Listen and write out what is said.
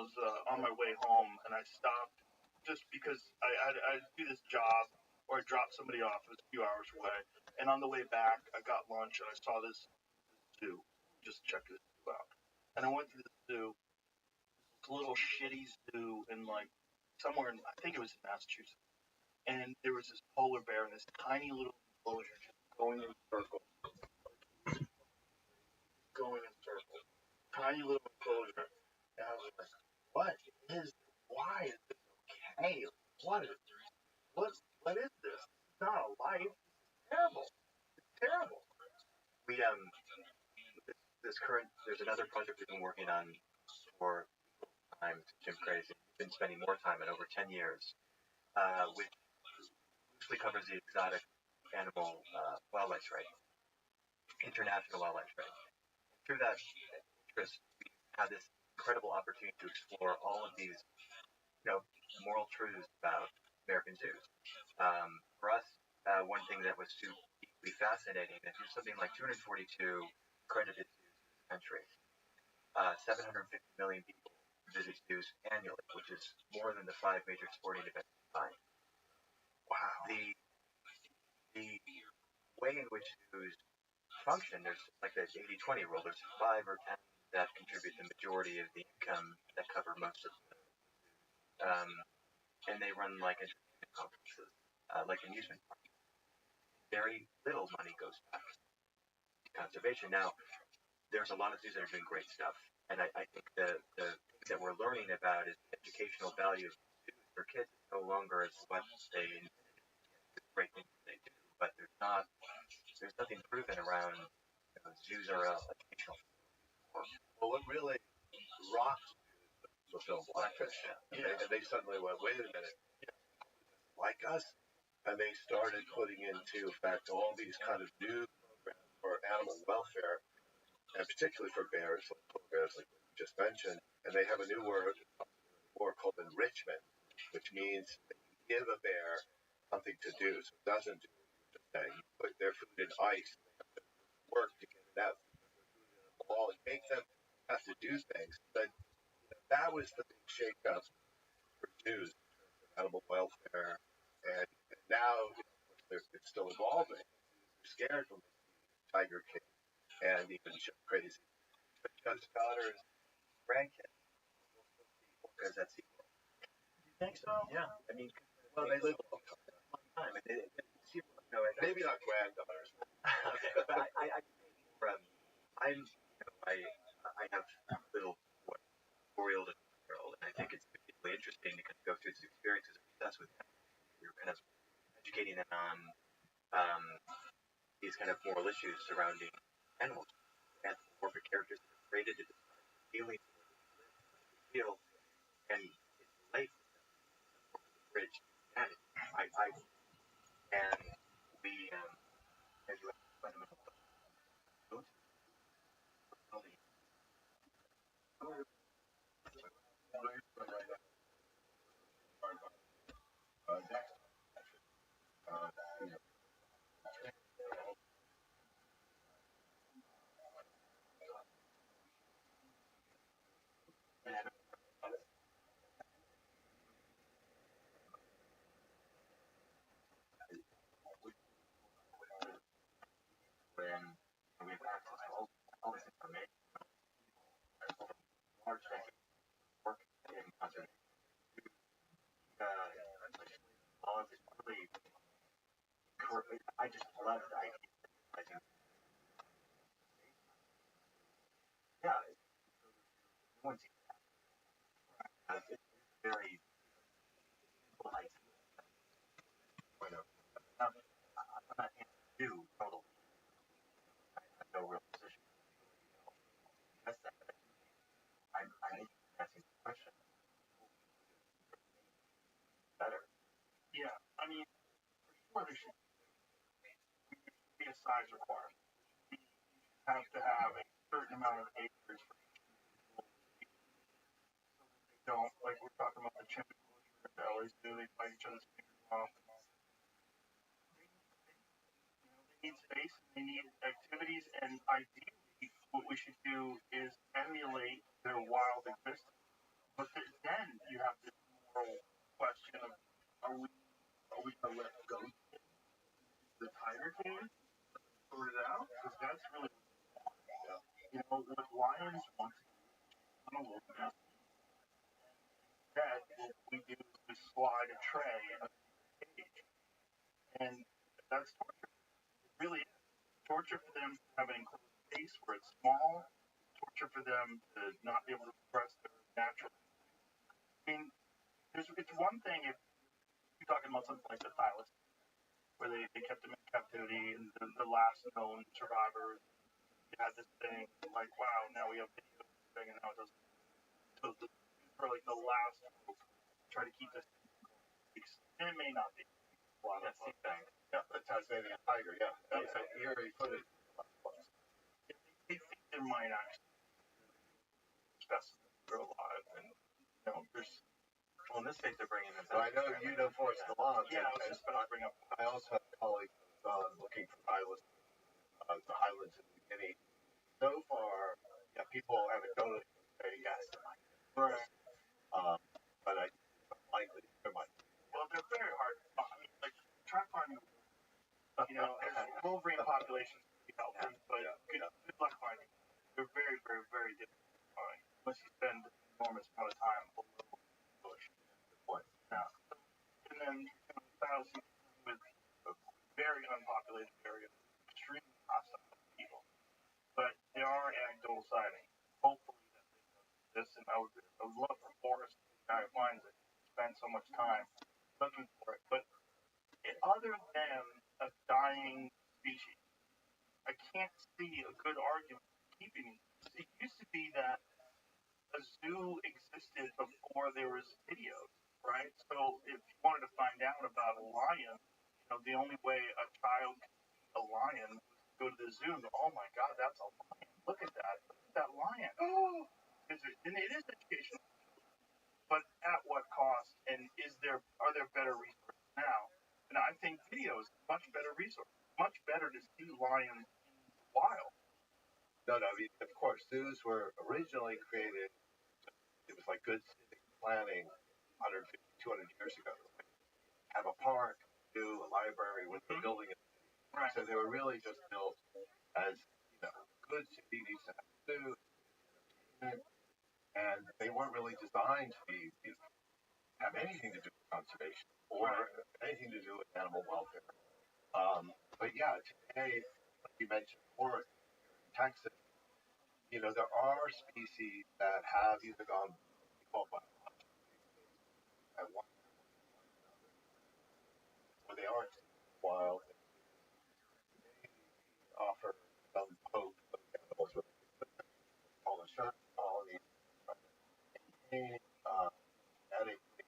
was on my way home, and I stopped just because I do this job, or I dropped somebody off. It was a few hours away, and on the way back, I got lunch, and I saw this zoo. Just check this zoo out, and I went to the zoo, this little shitty zoo in like somewhere in, I think it was in Massachusetts, and there was this polar bear in this tiny little enclosure just going in circles, going in circles, tiny little enclosure, and I was like, what is, why is this okay? What is, what, what is this? It's not a life. It's terrible. It's terrible. We this current there's another project we've been working on for time. Jim Crazy. We've been spending more time in over 10 years, which loosely covers the exotic animal wildlife trade, international wildlife trade. Through that interest, we had this incredible opportunity to explore all of these, moral truths about American zoos. For us, one thing that was deeply fascinating is there's something like 242 accredited zoos in this country. 750 million people visit zoos annually, which is more than the 5 major sporting events combined. Wow. The way in which zoos function, there's like the 80-20 rule. There's 5 or 10 that contribute the majority of the income that cover most of them. And they run like entertainment conferences, like amusement parks. Very little money goes back to conservation. Now, there's a lot of zoos that are doing great stuff. And I think the things that we're learning about is the educational value of zoos for kids is no longer as what they great things they do, but there's nothing proven around zoos are educational. Well, what really rocked was film Blackfish. And they suddenly went, wait a minute, like us? And they started putting into effect all these kind of new programs for animal welfare, and particularly for bears, like you just mentioned. And they have a new word called enrichment, which means that you give a bear something to do, so it doesn't do what you put their food in ice, they have to work to get it out. And make them have to do things. But that was the big shakeup for zoos in terms of animal welfare. And now, it's still evolving. They're scared when they see Tiger King and even Crazy. But Chuck's daughters, grandkids, because that's equal. You think so? Yeah. I mean, well, they live a long time. And Maybe not granddaughters. But I have a little 4-year-old and 1-year-old, and I think it's particularly interesting to kind of go through these experiences of success with them. You're kind of educating them on these kind of moral issues surrounding animals, anthropomorphic characters that are created to describe feelings they feel, and relate with them over the bridge to humanity. And we, as you have fundamental when we have access to all this information, large work in conservation. All of this really, I just love the idea. I think, yeah, no one's it's very simple idea. I'm not do total. I have no real position. That's that. I'm asking the question. Better. Yeah, I mean, for sure there should be a size requirement. You have to have a certain amount of acres for each individual species, so that they don't, like we're talking about the chimpanzees that they always do, they bite each other's fingers off and all that. They need space, they need activities, and ideally what we should do is emulate their wild existence. But are we gonna let go the tiger cage sort it out? Because that's really what lions want to do in a wilderness. That what we do is we slide a tray in a cage, and that's torture. It really is torture for them to have an enclosed space where it's small. Torture for them to not be able to express their natural. I mean, it's one thing if you're talking about something like the Thylacine, where they kept them in captivity, and the last known survivors had this thing like, wow, now we have video thing, and now it doesn't. So for like the last hope, try to keep this thing, and it may not be. A lot of things. Yeah, the Tasmanian tiger. Yeah, that's an eerie footage. They think there might actually specimens that are alive, and there's. Well, in this case, they're bringing them. So I know you know Forrest Lamont. Yeah, I was just about to bring up. I also have colleagues looking for the highlands in New Guinea. So far, yeah, people anecdotally say yes, Right. but I likely there might. Well, they're very hard. I mean, like try finding. Wolverine populations can be healthy, but good luck finding. They're very, very, very difficult to find unless you spend an enormous amount of time below the bush. Now, and then thousands with a very unpopulated area, extremely hostile people. But there are anecdotal sightings. Hopefully that they know this, and I would love for Forrest, the guy who finds it, spend so much time looking for it. But other than a dying species, I can't see a good argument for keeping it. It used to be that a zoo existed before there was videos, right? So if you wanted to find out about a lion, the only way a child could see a lion was to go to the zoo and go, oh my God, that's a lion. Look at that. Look at that lion. Oh, and it is educational. But at what cost? And are there better resources now? And I think video is a much better resource. Much better to see lions in the wild. No, I mean, of course, zoos were originally created. It was like good civic planning 150, 200 years ago. Have a park, do a library with the building. Right. So they were really just built as, good city needs to have food, and they weren't really designed to have anything to do with conservation or anything to do with animal welfare. But yeah, today, like you mentioned, or Texas, there are species that have either gone and one where they aren't wild. Offer some hope of animals with all the shark colonies, genetically,